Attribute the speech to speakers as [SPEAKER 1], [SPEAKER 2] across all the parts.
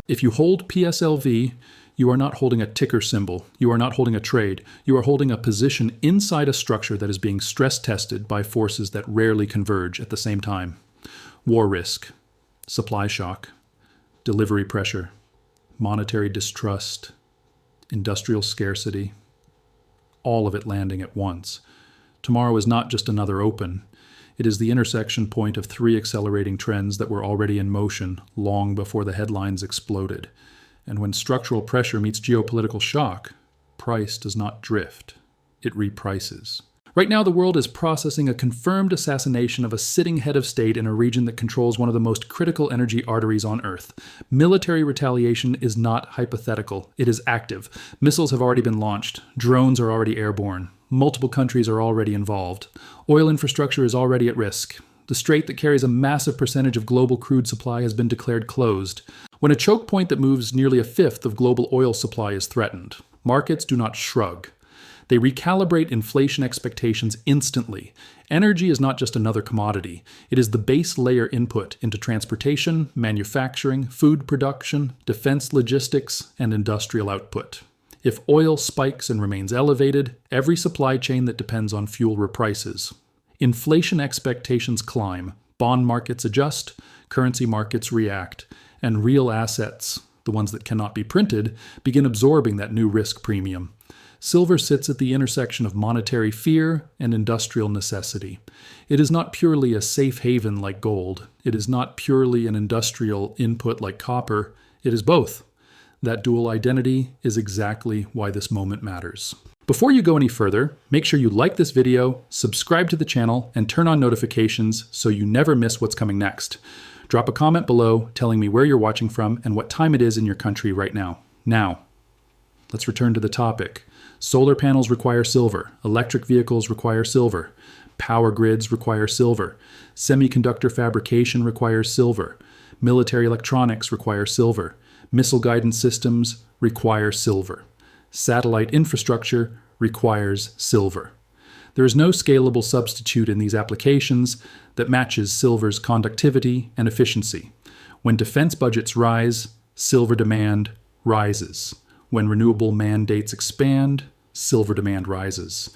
[SPEAKER 1] If you hold PSLV, you are not holding a ticker symbol. You are not holding a trade. You are holding a position inside a structure that is being stress tested by forces that rarely converge at the same time. War risk, supply shock, delivery pressure, monetary distrust, industrial scarcity, all of it landing at once. Tomorrow is not just another open. It is the intersection point of three accelerating trends that were already in motion long before the headlines exploded. And when structural pressure meets geopolitical shock, price does not drift. It reprices. Right now, the world is processing a confirmed assassination of a sitting head of state in a region that controls one of the most critical energy arteries on Earth. Military retaliation is not hypothetical. It is active. Missiles have already been launched. Drones are already airborne. Multiple countries are already involved. Oil infrastructure is already at risk. The strait that carries a massive percentage of global crude supply has been declared closed. When a choke point that moves nearly a fifth of global oil supply is threatened, markets do not shrug. They recalibrate inflation expectations instantly. Energy is not just another commodity. It is the base layer input into transportation, manufacturing, food production, defense logistics, and industrial output. If oil spikes and remains elevated, every supply chain that depends on fuel reprices. Inflation expectations climb, bond markets adjust, currency markets react, and real assets, the ones that cannot be printed, begin absorbing that new risk premium. Silver sits at the intersection of monetary fear and industrial necessity. It is not purely a safe haven like gold. It is not purely an industrial input like copper. It is both. That dual identity is exactly why this moment matters. Before you go any further, make sure you like this video, subscribe to the channel, and turn on notifications so you never miss what's coming next. Drop a comment below telling me where you're watching from and what time it is in your country right now. Now, let's return to the topic. Solar panels require silver. Electric vehicles require silver. Power grids require silver. Semiconductor fabrication requires silver. Military electronics require silver. Missile guidance systems require silver. Satellite infrastructure requires silver. There is no scalable substitute in these applications that matches silver's conductivity and efficiency. When defense budgets rise, silver demand rises. When renewable mandates expand, silver demand rises.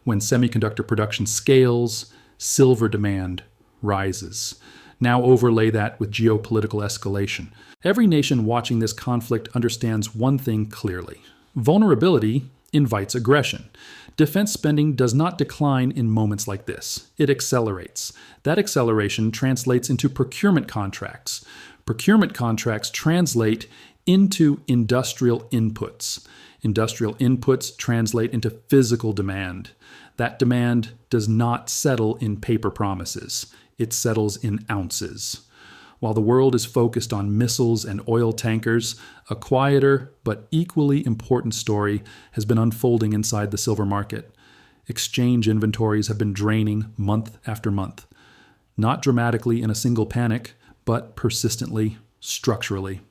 [SPEAKER 1] When semiconductor production scales, silver demand rises. Now overlay that with geopolitical escalation. Every nation watching this conflict understands one thing clearly. Vulnerability invites aggression. Defense spending does not decline in moments like this. It accelerates. That acceleration translates into procurement contracts. Procurement contracts translate into industrial inputs. Industrial inputs translate into physical demand. That demand does not settle in paper promises. It settles in ounces. While the world is focused on missiles and oil tankers, a quieter but equally important story has been unfolding inside the silver market. Exchange inventories have been draining month after month. Not dramatically in a single panic, but persistently, structurally.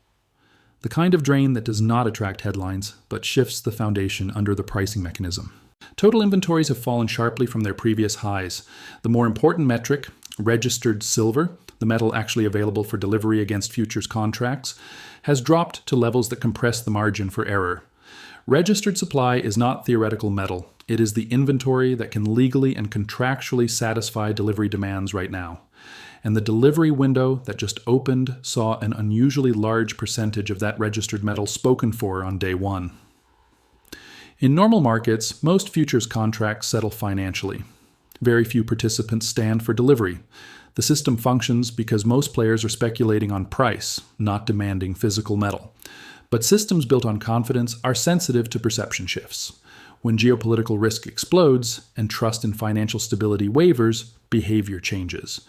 [SPEAKER 1] The kind of drain that does not attract headlines, but shifts the foundation under the pricing mechanism. Total inventories have fallen sharply from their previous highs. The more important metric, registered silver, the metal actually available for delivery against futures contracts, has dropped to levels that compress the margin for error. Registered supply is not theoretical metal. It is the inventory that can legally and contractually satisfy delivery demands right now. And the delivery window that just opened saw an unusually large percentage of that registered metal spoken for on day one. In normal markets, most futures contracts settle financially. Very few participants stand for delivery. The system functions because most players are speculating on price, not demanding physical metal. But systems built on confidence are sensitive to perception shifts. When geopolitical risk explodes and trust in financial stability wavers, behavior changes.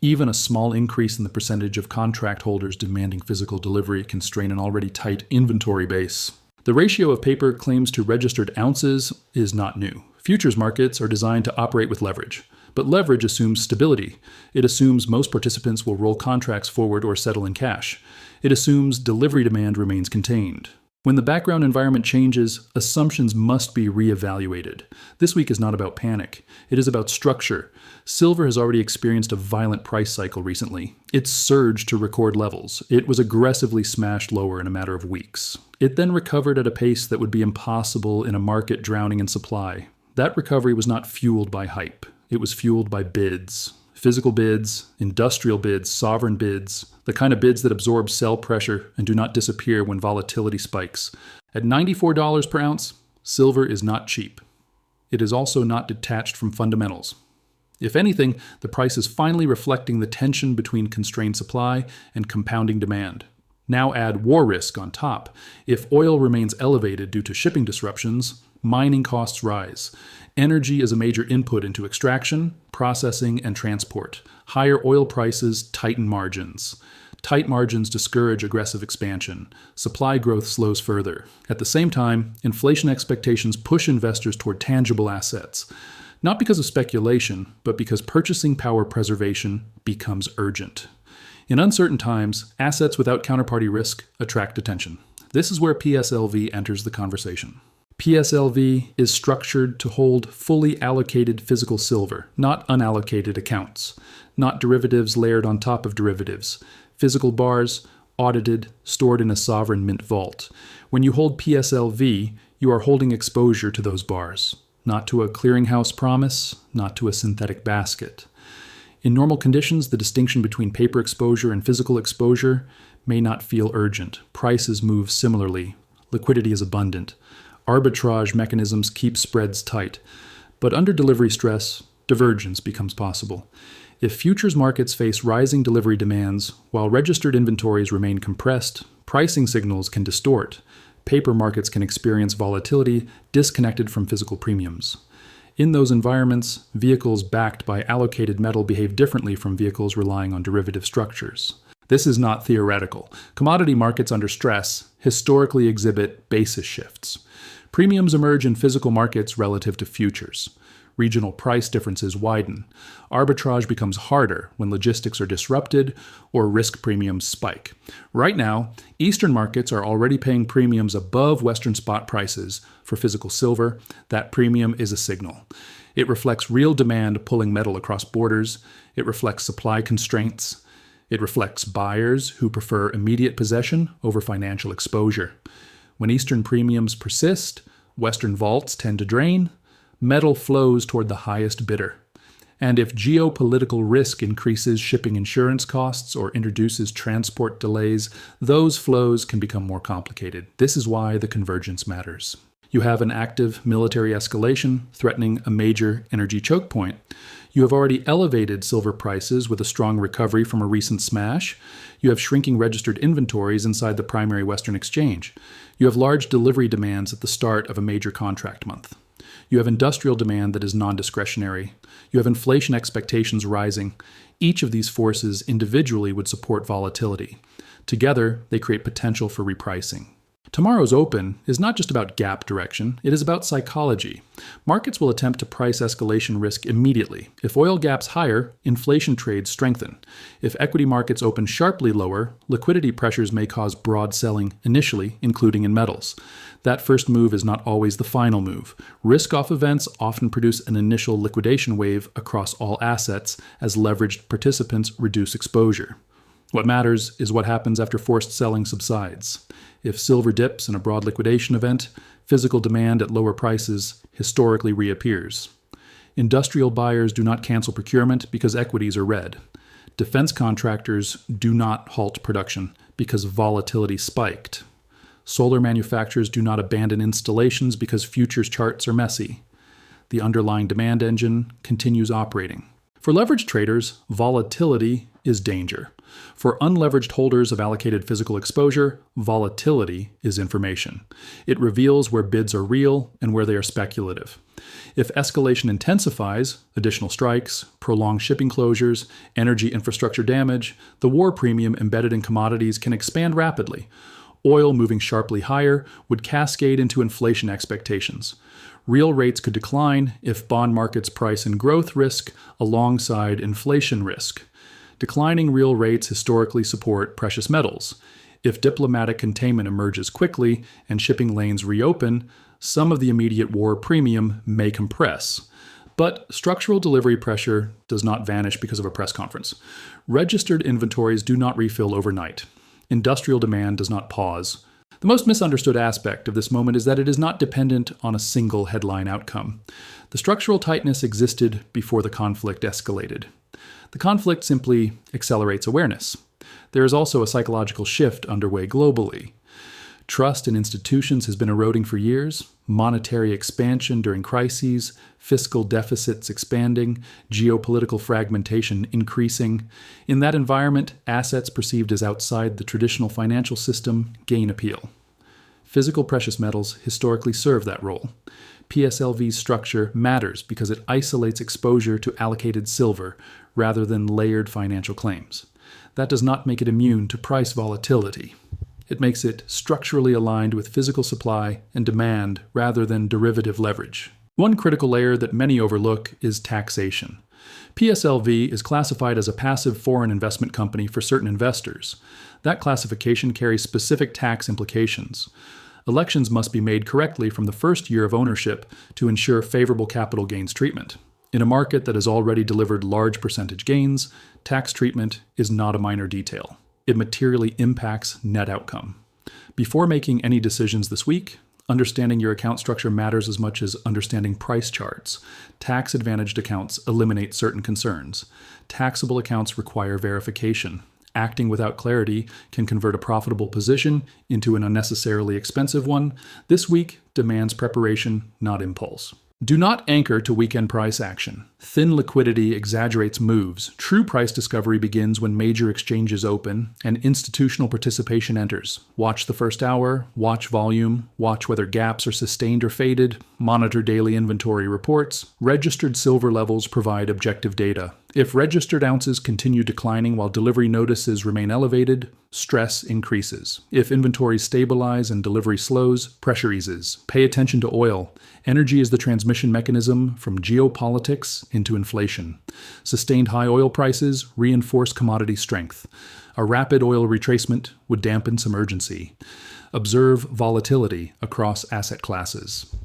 [SPEAKER 1] Even a small increase in the percentage of contract holders demanding physical delivery can strain an already tight inventory base. The ratio of paper claims to registered ounces is not new. Futures markets are designed to operate with leverage. But leverage assumes stability. It assumes most participants will roll contracts forward or settle in cash. It assumes delivery demand remains contained. When the background environment changes, assumptions must be reevaluated. This week is not about panic. It is about structure. Silver has already experienced a violent price cycle recently. It surged to record levels. It was aggressively smashed lower in a matter of weeks. It then recovered at a pace that would be impossible in a market drowning in supply. That recovery was not fueled by hype. It was fueled by bids. Physical bids, industrial bids, sovereign bids, the kind of bids that absorb sell pressure and do not disappear when volatility spikes. At $94 per ounce, silver is not cheap. It is also not detached from fundamentals. If anything, the price is finally reflecting the tension between constrained supply and compounding demand. Now add war risk on top. If oil remains elevated due to shipping disruptions, mining costs rise. Energy is a major input into extraction, processing, and transport. Higher oil prices tighten margins. Tight margins discourage aggressive expansion. Supply growth slows further. At the same time, inflation expectations push investors toward tangible assets. Not because of speculation, but because purchasing power preservation becomes urgent. In uncertain times, assets without counterparty risk attract attention. This is where PSLV enters the conversation. PSLV is structured to hold fully allocated physical silver, not unallocated accounts, not derivatives layered on top of derivatives. Physical bars, audited, stored in a sovereign mint vault. When you hold PSLV, you are holding exposure to those bars, not to a clearinghouse promise, not to a synthetic basket. In normal conditions, the distinction between paper exposure and physical exposure may not feel urgent. Prices move similarly. Liquidity is abundant. Arbitrage mechanisms keep spreads tight. But under delivery stress, divergence becomes possible. If futures markets face rising delivery demands, while registered inventories remain compressed, pricing signals can distort. Paper markets can experience volatility disconnected from physical premiums. In those environments, vehicles backed by allocated metal behave differently from vehicles relying on derivative structures. This is not theoretical. Commodity markets under stress historically exhibit basis shifts. Premiums emerge in physical markets relative to futures. Regional price differences widen. Arbitrage becomes harder when logistics are disrupted or risk premiums spike. Right now, Eastern markets are already paying premiums above Western spot prices for physical silver. That premium is a signal. It reflects real demand pulling metal across borders. It reflects supply constraints. It reflects buyers who prefer immediate possession over financial exposure. When Eastern premiums persist, Western vaults tend to drain. Metal flows toward the highest bidder. And if geopolitical risk increases shipping insurance costs or introduces transport delays, those flows can become more complicated. This is why the convergence matters. You have an active military escalation threatening a major energy choke point. You have already elevated silver prices with a strong recovery from a recent smash. You have shrinking registered inventories inside the primary Western exchange. You have large delivery demands at the start of a major contract month. You have industrial demand that is non-discretionary. You have inflation expectations rising. Each of these forces individually would support volatility. Together, they create potential for repricing. Tomorrow's open is not just about gap direction, it is about psychology. Markets will attempt to price escalation risk immediately. If oil gaps higher, inflation trades strengthen. If equity markets open sharply lower, liquidity pressures may cause broad selling initially, including in metals. That first move is not always the final move. Risk-off events often produce an initial liquidation wave across all assets as leveraged participants reduce exposure. What matters is what happens after forced selling subsides. If silver dips in a broad liquidation event, physical demand at lower prices historically reappears. Industrial buyers do not cancel procurement because equities are red. Defense contractors do not halt production because volatility spiked. Solar manufacturers do not abandon installations because futures charts are messy. The underlying demand engine continues operating. For leveraged traders, volatility is danger. For unleveraged holders of allocated physical exposure, volatility is information. It reveals where bids are real and where they are speculative. If escalation intensifies, additional strikes, prolonged shipping closures, energy infrastructure damage, the war premium embedded in commodities can expand rapidly. Oil moving sharply higher would cascade into inflation expectations. Real rates could decline if bond markets price in growth risk alongside inflation risk. Declining real rates historically support precious metals. If diplomatic containment emerges quickly and shipping lanes reopen, some of the immediate war premium may compress. But structural delivery pressure does not vanish because of a press conference. Registered inventories do not refill overnight. Industrial demand does not pause. The most misunderstood aspect of this moment is that it is not dependent on a single headline outcome. The structural tightness existed before the conflict escalated. The conflict simply accelerates awareness. There is also a psychological shift underway globally. Trust in institutions has been eroding for years, monetary expansion during crises, fiscal deficits expanding, geopolitical fragmentation increasing. In that environment, assets perceived as outside the traditional financial system gain appeal. Physical precious metals historically serve that role. PSLV's structure matters because it isolates exposure to allocated silver rather than layered financial claims. That does not make it immune to price volatility. It makes it structurally aligned with physical supply and demand rather than derivative leverage. One critical layer that many overlook is taxation. PSLV is classified as a passive foreign investment company for certain investors. That classification carries specific tax implications. Elections must be made correctly from the first year of ownership to ensure favorable capital gains treatment. In a market that has already delivered large percentage gains, tax treatment is not a minor detail. It materially impacts net outcome. Before making any decisions this week, understanding your account structure matters as much as understanding price charts. Tax-advantaged accounts eliminate certain concerns. Taxable accounts require verification. Acting without clarity can convert a profitable position into an unnecessarily expensive one. This week demands preparation, not impulse. Do not anchor to weekend price action. Thin liquidity exaggerates moves. True price discovery begins when major exchanges open and institutional participation enters. Watch the first hour, watch volume, watch whether gaps are sustained or faded, monitor daily inventory reports. Registered silver levels provide objective data. If registered ounces continue declining while delivery notices remain elevated, stress increases. If inventories stabilize and delivery slows, pressure eases. Pay attention to oil. Energy is the transmission mechanism from geopolitics into inflation. Sustained high oil prices reinforce commodity strength. A rapid oil retracement would dampen some urgency. Observe volatility across asset classes.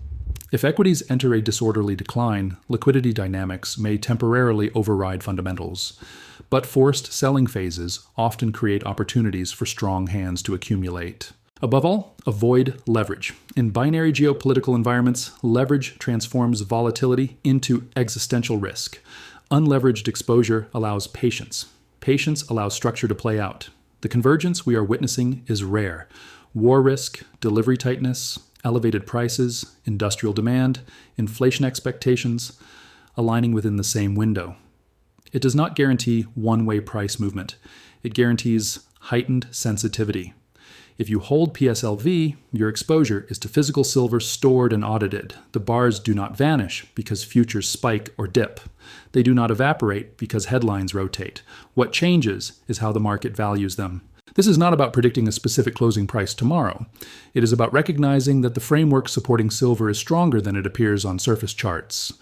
[SPEAKER 1] If equities enter a disorderly decline, liquidity dynamics may temporarily override fundamentals. But forced selling phases often create opportunities for strong hands to accumulate. Above all, avoid leverage. In binary geopolitical environments, leverage transforms volatility into existential risk. Unleveraged exposure allows patience. Patience allows structure to play out. The convergence we are witnessing is rare. War risk, delivery tightness, elevated prices, industrial demand, inflation expectations, aligning within the same window. It does not guarantee one-way price movement. It guarantees heightened sensitivity. If you hold PSLV, your exposure is to physical silver stored and audited. The bars do not vanish because futures spike or dip. They do not evaporate because headlines rotate. What changes is how the market values them. This is not about predicting a specific closing price tomorrow. It is about recognizing that the framework supporting silver is stronger than it appears on surface charts.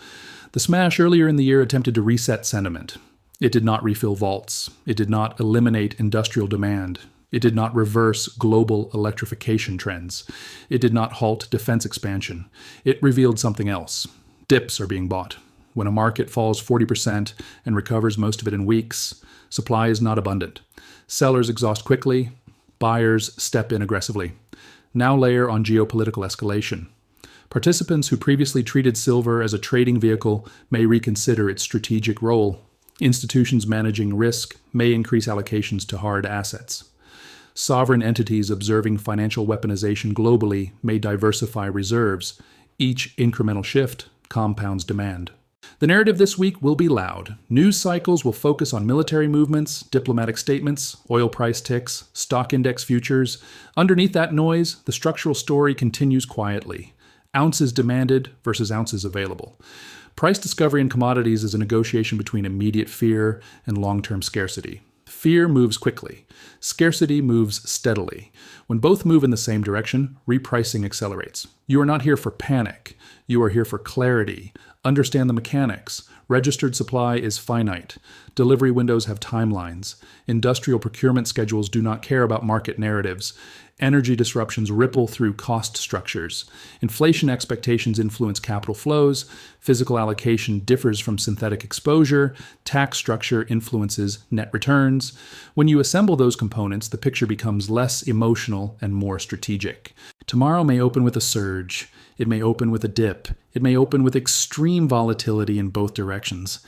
[SPEAKER 1] The smash earlier in the year attempted to reset sentiment. It did not refill vaults. It did not eliminate industrial demand. It did not reverse global electrification trends. It did not halt defense expansion. It revealed something else. Dips are being bought. When a market falls 40% and recovers most of it in weeks, supply is not abundant. Sellers exhaust quickly. Buyers step in aggressively. Now layer on geopolitical escalation. Participants who previously treated silver as a trading vehicle may reconsider its strategic role. Institutions managing risk may increase allocations to hard assets. Sovereign entities observing financial weaponization globally may diversify reserves. Each incremental shift compounds demand. The narrative this week will be loud. News cycles will focus on military movements, diplomatic statements, oil price ticks, stock index futures. Underneath that noise, the structural story continues quietly. Ounces demanded versus ounces available. Price discovery in commodities is a negotiation between immediate fear and long-term scarcity. Fear moves quickly. Scarcity moves steadily. When both move in the same direction, repricing accelerates. You are not here for panic. You are here for clarity. Understand the mechanics. Registered supply is finite. Delivery windows have timelines. Industrial procurement schedules do not care about market narratives. Energy disruptions ripple through cost structures. Inflation expectations influence capital flows. Physical allocation differs from synthetic exposure. Tax structure influences net returns. When you assemble those components, the picture becomes less emotional and more strategic. Tomorrow may open with a surge. It may open with a dip. It may open with extreme volatility in both directions.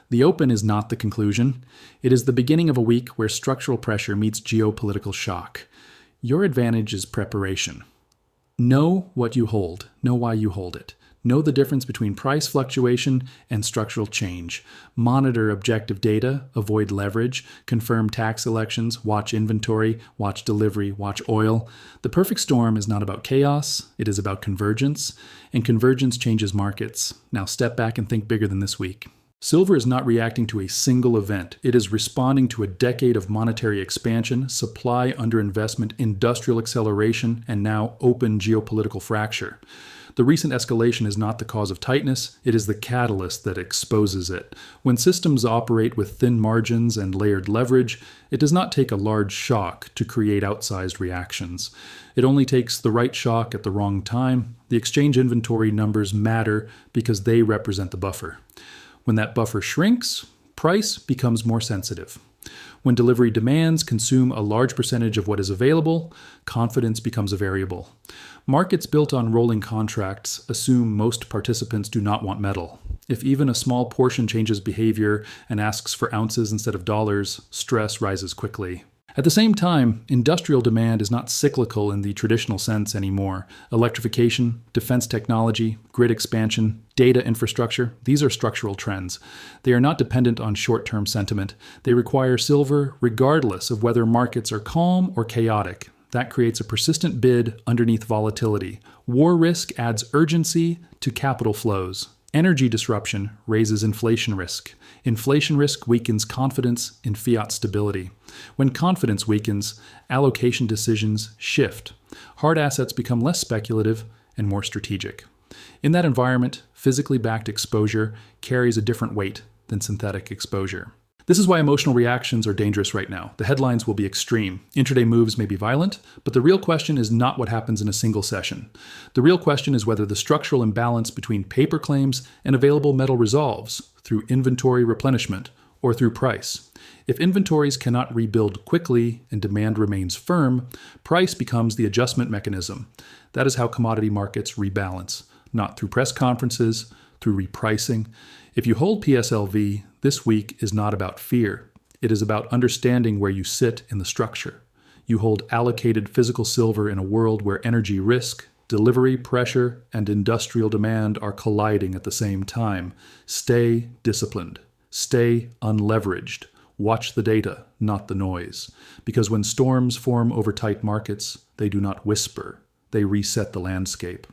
[SPEAKER 1] The open is not the conclusion. It is the beginning of a week where structural pressure meets geopolitical shock. Your advantage is preparation. Know what you hold. Know why you hold it. Know the difference between price fluctuation and structural change. Monitor objective data, avoid leverage, confirm tax elections, watch inventory, watch delivery, watch oil. The perfect storm is not about chaos, it is about convergence, and convergence changes markets. Now step back and think bigger than this week. Silver is not reacting to a single event. It is responding to a decade of monetary expansion, supply underinvestment, industrial acceleration, and now open geopolitical fracture. The recent escalation is not the cause of tightness, it is the catalyst that exposes it. When systems operate with thin margins and layered leverage, it does not take a large shock to create outsized reactions. It only takes the right shock at the wrong time. The exchange inventory numbers matter because they represent the buffer. When that buffer shrinks, price becomes more sensitive. When delivery demands consume a large percentage of what is available, confidence becomes a variable. Markets built on rolling contracts assume most participants do not want metal. If even a small portion changes behavior and asks for ounces instead of dollars, stress rises quickly. At the same time, industrial demand is not cyclical in the traditional sense anymore. Electrification, defense technology, grid expansion, data infrastructure, these are structural trends. They are not dependent on short-term sentiment. They require silver regardless of whether markets are calm or chaotic. That creates a persistent bid underneath volatility. War risk adds urgency to capital flows. Energy disruption raises inflation risk. Inflation risk weakens confidence in fiat stability. When confidence weakens, allocation decisions shift. Hard assets become less speculative and more strategic. In that environment, physically backed exposure carries a different weight than synthetic exposure. This is why emotional reactions are dangerous right now. The headlines will be extreme. Intraday moves may be violent, but the real question is not what happens in a single session. The real question is whether the structural imbalance between paper claims and available metal resolves through inventory replenishment or through price. If inventories cannot rebuild quickly and demand remains firm, price becomes the adjustment mechanism. That is how commodity markets rebalance, not through press conferences, through repricing. If you hold PSLV, this week is not about fear. It is about understanding where you sit in the structure. You hold allocated physical silver in a world where energy risk, delivery pressure, and industrial demand are colliding at the same time. Stay disciplined. Stay unleveraged. Watch the data, not the noise. Because when storms form over tight markets, they do not whisper. They reset the landscape.